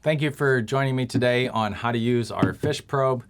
Thank you for joining me today on how to use our fish probe.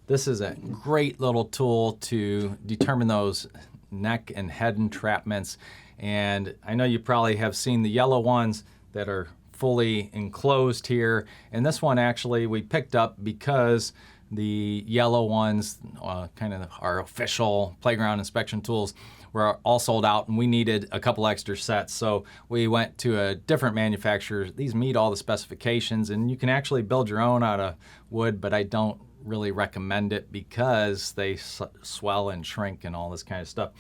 This is a great little tool to determine those neck and head entrapments. And I know you probably have seen the yellow ones that are fully enclosed here. And this one actually we picked up because the yellow ones, kind of our official playground inspection tools, were all sold out and we needed a couple extra sets. So we went to a different manufacturer. These meet all the specifications and you can actually build your own out of wood, but I don't really recommend it because they swell and shrink and all this kind of stuff.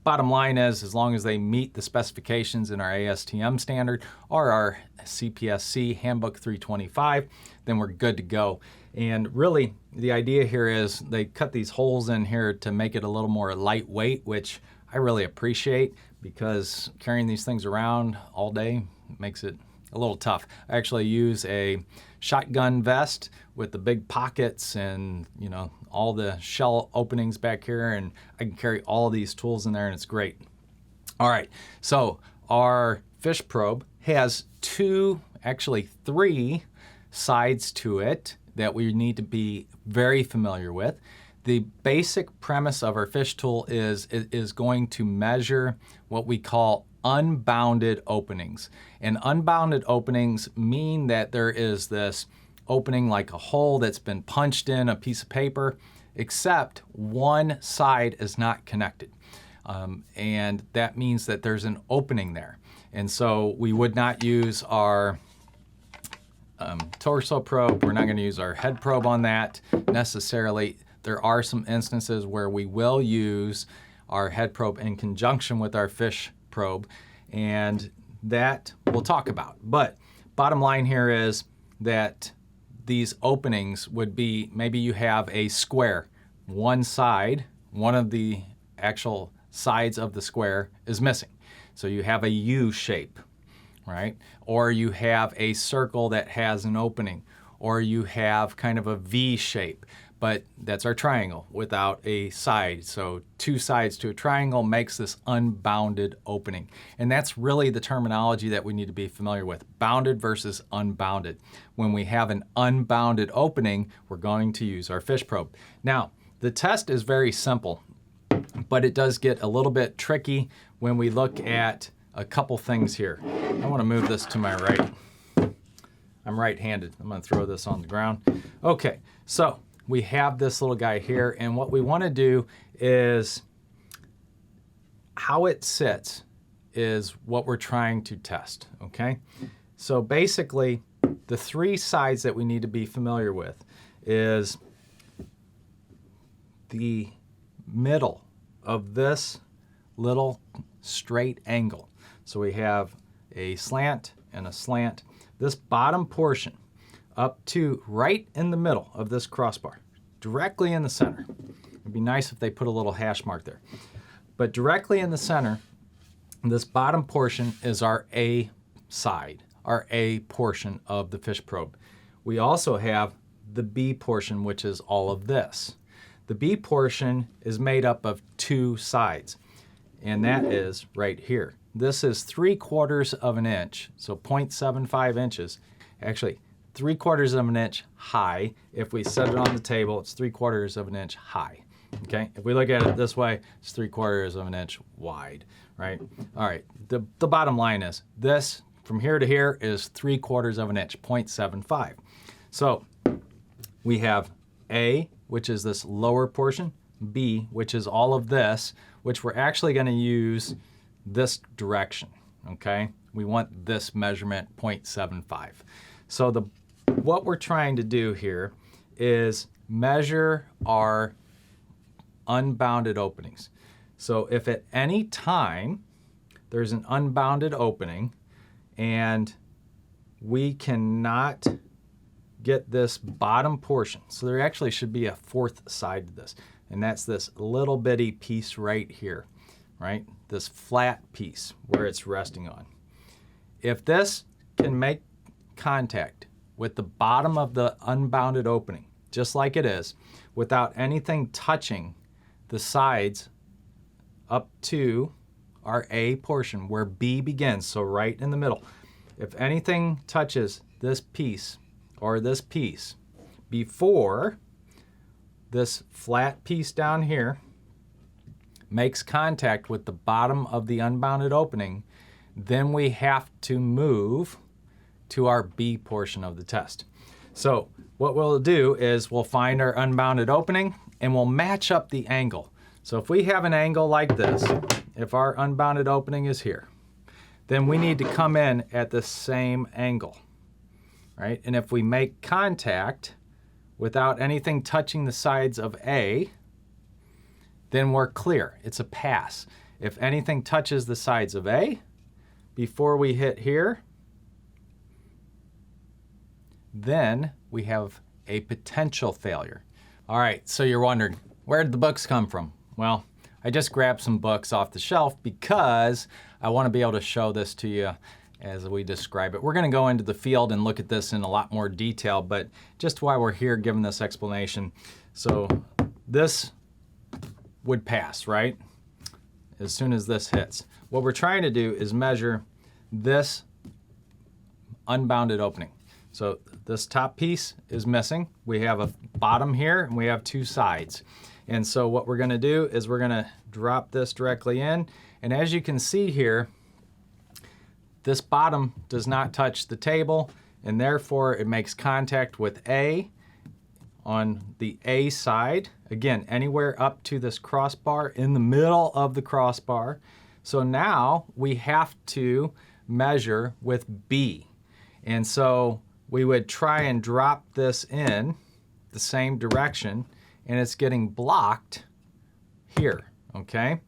Bottom line is, as long as they meet the specifications in our ASTM standard or our CPSC Handbook 325, then we're good to go. And really, the idea here is they cut these holes in here to make it a little more lightweight, which I really appreciate because carrying these things around all day makes it a little tough. I actually use a shotgun vest with the big pockets and, you know, all the shell openings back here, and I can carry all these tools in there and it's great. All right, so our fish probe has three sides to it that we need to be very familiar with. The basic premise of our fish tool is it is going to measure what we call unbounded openings. And unbounded openings mean that there is this opening like a hole that's been punched in a piece of paper, except one side is not connected. And that means that there's an opening there. And so we would not use our torso probe. We're not going to use our head probe on that necessarily. There are some instances where we will use our head probe in conjunction with our fish probe, and that we'll talk about. But bottom line here is that these openings would be, maybe you have a square. One side, one of the actual sides of the square is missing. So you have a U shape, right? Or you have a circle that has an opening, or you have kind of a V shape. But that's our triangle without a side. So two sides to a triangle makes this unbounded opening. And that's really the terminology that we need to be familiar with, bounded versus unbounded. When we have an unbounded opening, we're going to use our fish probe. Now, the test is very simple, but it does get a little bit tricky when we look at a couple things here. I want to move this to my right. I'm right-handed. I'm going to throw this on the ground. Okay, so we have this little guy here, and what we want to do is how it sits is what we're trying to test, okay? So basically, the three sides that we need to be familiar with is the middle of this little straight angle. So we have a slant and a slant. This bottom portion up to right in the middle of this crossbar, directly in the center. It'd be nice if they put a little hash mark there. But directly in the center, this bottom portion is our A side, our A portion of the fish probe. We also have the B portion, which is all of this. The B portion is made up of two sides, and that is right here. This is 3/4 of an inch, so 0.75 inches. Actually, 3/4 of an inch high. If we set it on the table, it's 3/4 of an inch high. Okay, if we look at it this way, it's 3/4 of an inch wide, right? All right, the bottom line is this from here to here is 3/4 of an inch, 0.75. So we have A, which is this lower portion, B, which is all of this, which we're actually going to use this direction, okay? We want this measurement, 0.75. So what we're trying to do here is measure our unbounded openings. So if at any time there's an unbounded opening and we cannot get this bottom portion, so there actually should be a fourth side to this, and that's this little bitty piece right here, right? This flat piece where it's resting on. If this can make contact with the bottom of the unbounded opening, just like it is, without anything touching the sides up to our A portion where B begins, so right in the middle. If anything touches this piece or this piece, before this flat piece down here makes contact with the bottom of the unbounded opening, then we have to move to our B portion of the test. So what we'll do is we'll find our unbounded opening and we'll match up the angle. So if we have an angle like this, if our unbounded opening is here, then we need to come in at the same angle, right? And if we make contact without anything touching the sides of A, then we're clear. It's a pass. If anything touches the sides of A before we hit here, then we have a potential failure. All right, so you're wondering, where did the books come from? Well, I just grabbed some books off the shelf because I want to be able to show this to you as we describe it. We're going to go into the field and look at this in a lot more detail, but just while we're here giving this explanation, so this would pass, right? As soon as this hits. What we're trying to do is measure this unbounded opening. So this top piece is missing. We have a bottom here and we have two sides. And so what we're going to do is we're going to drop this directly in. And as you can see here, this bottom does not touch the table, and therefore it makes contact with A on the A side. Again, anywhere up to this crossbar in the middle of the crossbar. So now we have to measure with B. And so we would try and drop this in the same direction, and it's getting blocked here, okay?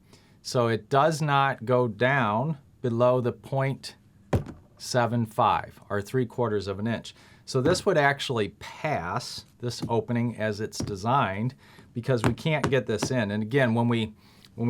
So it does not go down below the 0.75, or 3/4 of an inch. So this would actually pass this opening as it's designed because we can't get this in. And again, when we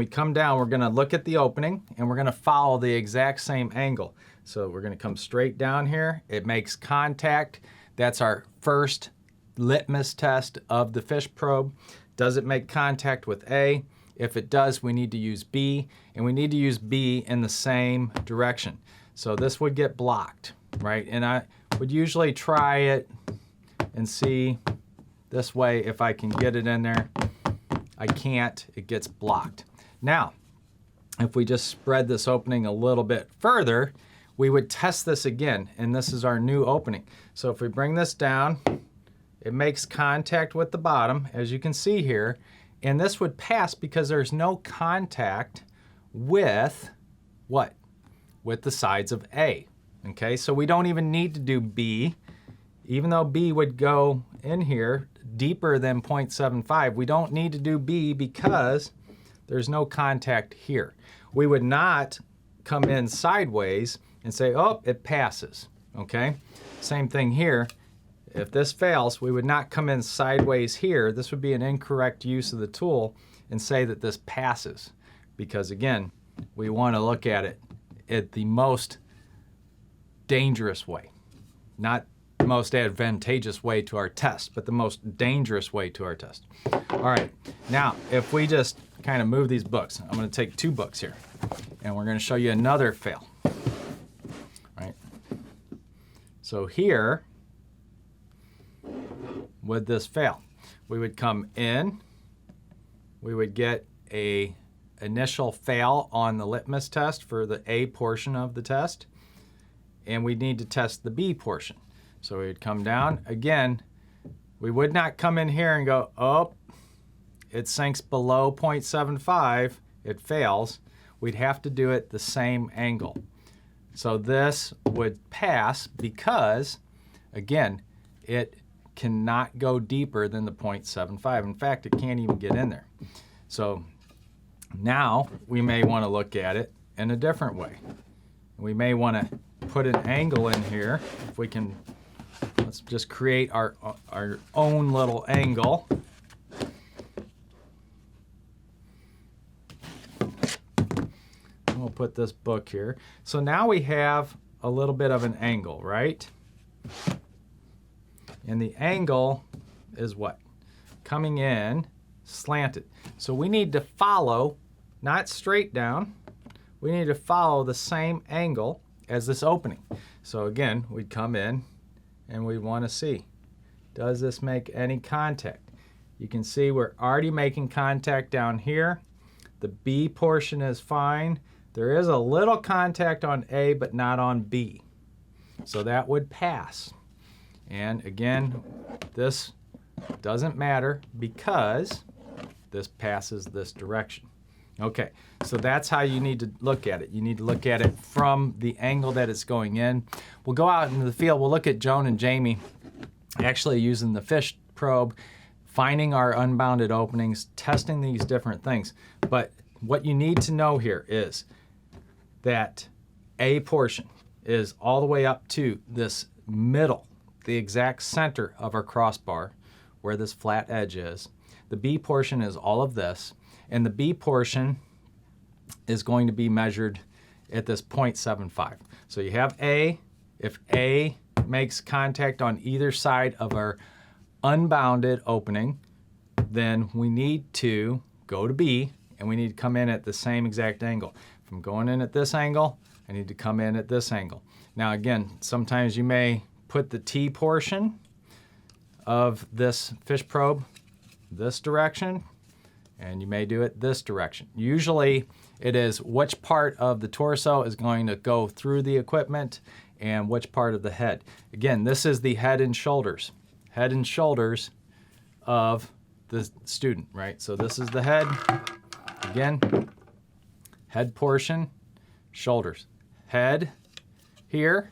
come down, we're gonna look at the opening and we're gonna follow the exact same angle. So we're gonna come straight down here. It makes contact. That's our first litmus test of the fish probe. Does it make contact with A? If it does, we need to use B, and we need to use B in the same direction. So this would get blocked, right? And I would usually try it and see this way if I can get it in there. I can't, it gets blocked. Now, if we just spread this opening a little bit further, we would test this again, and this is our new opening. So if we bring this down, it makes contact with the bottom, as you can see here, and this would pass because there's no contact with what? With the sides of A, okay? So we don't even need to do B. Even though B would go in here deeper than 0.75, we don't need to do B because there's no contact here. We would not come in sideways and say, oh, it passes, okay? Same thing here. If this fails, we would not come in sideways here. This would be an incorrect use of the tool and say that this passes. Because again, we want to look at it at the most dangerous way. Not the most advantageous way to our test, but the most dangerous way to our test. All right, now if we just kind of move these books, I'm going to take two books here, and we're going to show you another fail. Right? So here, with this fail, we would come in, we would get a initial fail on the litmus test for the A portion of the test, and we need to test the B portion. So we would come down. Again, we would not come in here and go, oh, it sinks below 0.75, it fails. We'd have to do it the same angle. So this would pass because, again, it cannot go deeper than the 0.75. In fact, it can't even get in there. So now we may want to look at it in a different way. We may want to put an angle in here. If we can, let's just create our own little angle. And we'll put this book here. So now we have a little bit of an angle, right? And the angle is what? Coming in slanted. So we need to follow, not straight down, we need to follow the same angle as this opening. So again, we'd come in and we want to see, does this make any contact? You can see we're already making contact down here. The B portion is fine. There is a little contact on A, but not on B. So that would pass. And again, this doesn't matter because this passes this direction. Okay, so that's how you need to look at it. You need to look at it from the angle that it's going in. We'll go out into the field. We'll look at Joan and Jamie actually using the fish probe, finding our unbounded openings, testing these different things. But what you need to know here is that A portion is all the way up to this middle, the exact center of our crossbar where this flat edge is. The B portion is all of this, and the B portion is going to be measured at this 0.75. So you have A. If A makes contact on either side of our unbounded opening, then we need to go to B, and we need to come in at the same exact angle. If I'm going in at this angle, I need to come in at this angle. Now again, sometimes you may put the T portion of this fish probe this direction, and you may do it this direction. Usually it is which part of the torso is going to go through the equipment and which part of the head. Again, this is the head and shoulders. Head and shoulders of the student, right? So this is the head. Again, head portion, shoulders. Head here,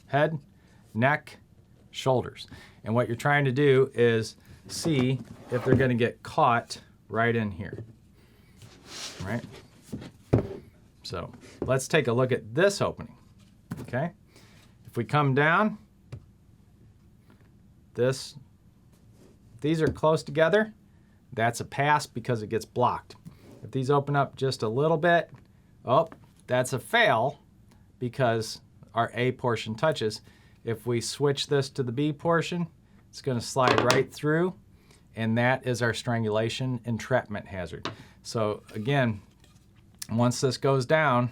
head, neck, shoulders. And what you're trying to do is see if they're going to get caught right in here, right? So let's take a look at this opening, okay? If we come down, these are close together, that's a pass because it gets blocked. If these open up just a little bit, oh, that's a fail because our A portion touches. If we switch this to the B portion, it's going to slide right through, and that is our strangulation entrapment hazard. So again, once this goes down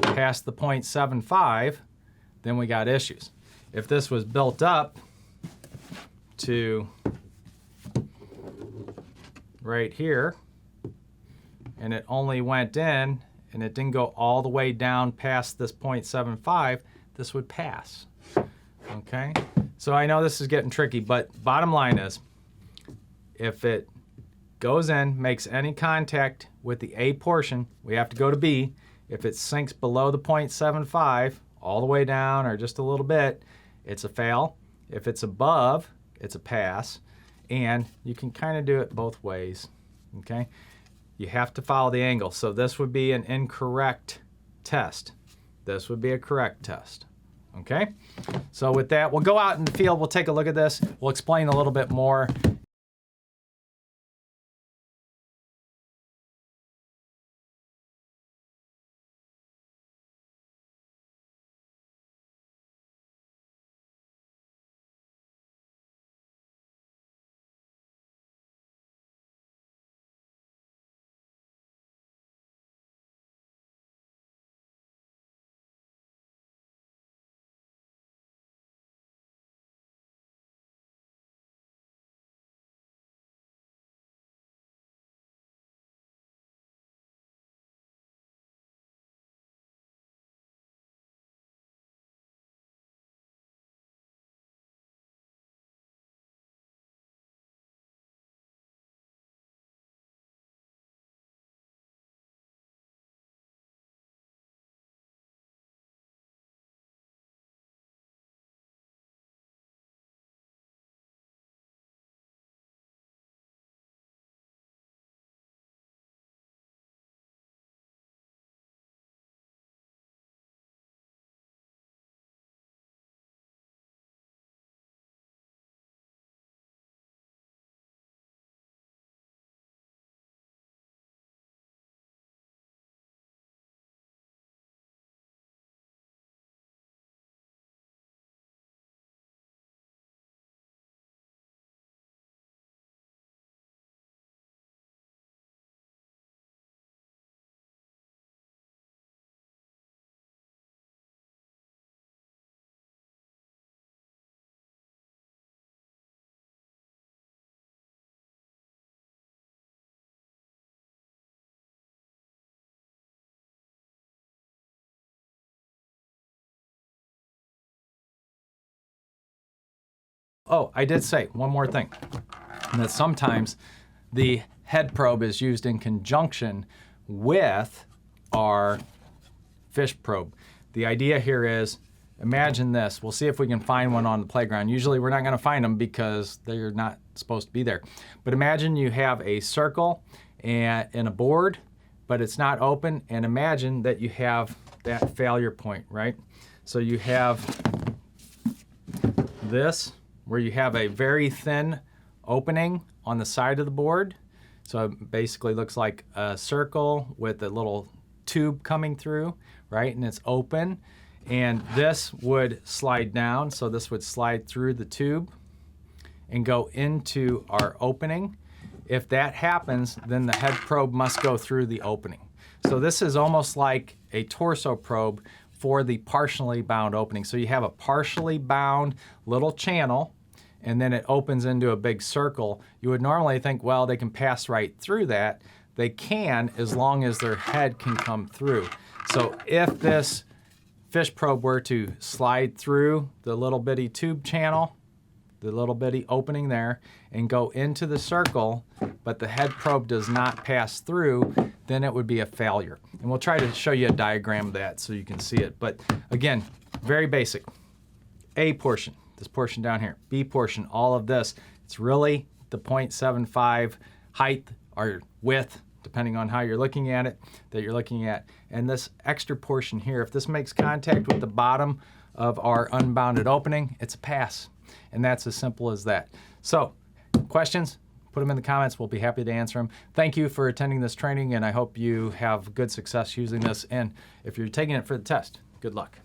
past the 0.75, then we got issues. If this was built up to right here, and it only went in, and it didn't go all the way down past this 0.75, this would pass, okay? So I know this is getting tricky, but bottom line is, if it goes in, makes any contact with the A portion, we have to go to B. If it sinks below the 0.75, all the way down or just a little bit, it's a fail. If it's above, it's a pass. And you can kind of do it both ways, okay? You have to follow the angle. So this would be an incorrect test. This would be a correct test, okay? So with that, we'll go out in the field, we'll take a look at this, we'll explain a little bit more. Oh, I did say one more thing, and that sometimes the head probe is used in conjunction with our fish probe. The idea here is, imagine this. We'll see if we can find one on the playground. Usually we're not going to find them because they're not supposed to be there. But imagine you have a circle and a board, but it's not open, and imagine that you have that failure point, right? So you have this, where you have a very thin opening on the side of the board. So it basically looks like a circle with a little tube coming through, right? And it's open. And this would slide down, so this would slide through the tube and go into our opening. If that happens, then the head probe must go through the opening. So this is almost like a torso probe for the partially bound opening. So you have a partially bound little channel, and then it opens into a big circle. You would normally think, well, they can pass right through that. They can, as long as their head can come through. So if this fish probe were to slide through the little bitty tube channel, the little bitty opening there, and go into the circle, but the head probe does not pass through, then it would be a failure. And we'll try to show you a diagram of that so you can see it. But again, very basic. A portion, this portion down here. B portion, all of this. It's really the 0.75 height or width, depending on how you're looking at it, that you're looking at. And this extra portion here, if this makes contact with the bottom of our unbounded opening, it's a pass. And that's as simple as that. So, questions? Put them in the comments. We'll be happy to answer them. Thank you for attending this training, and I hope you have good success using this. And if you're taking it for the test, good luck.